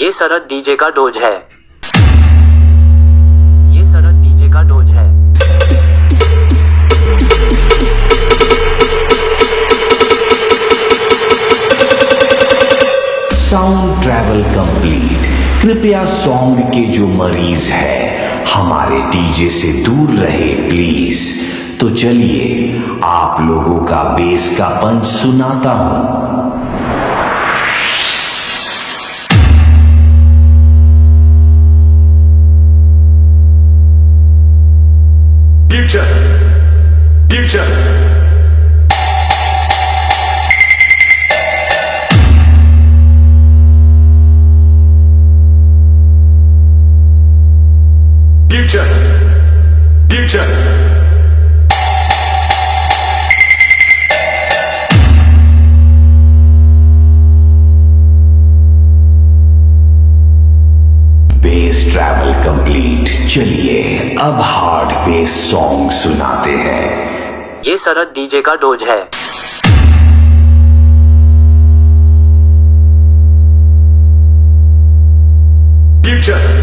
ये शरद डीजे का डोज है। ये शरद डीजे का डोज है। Sound travel complete. कृपया सॉन्ग के जो मरीज है हमारे डीजे से दूर रहे प्लीज। तो चलिए आप लोगों का बेस का पंच सुनाता हूं। Future. Future. Future. Future. Base travel complete. चलिए अब हार्ड बेस सॉन्ग सुनाते हैं। ये शरद डीजे का डोज है। Future.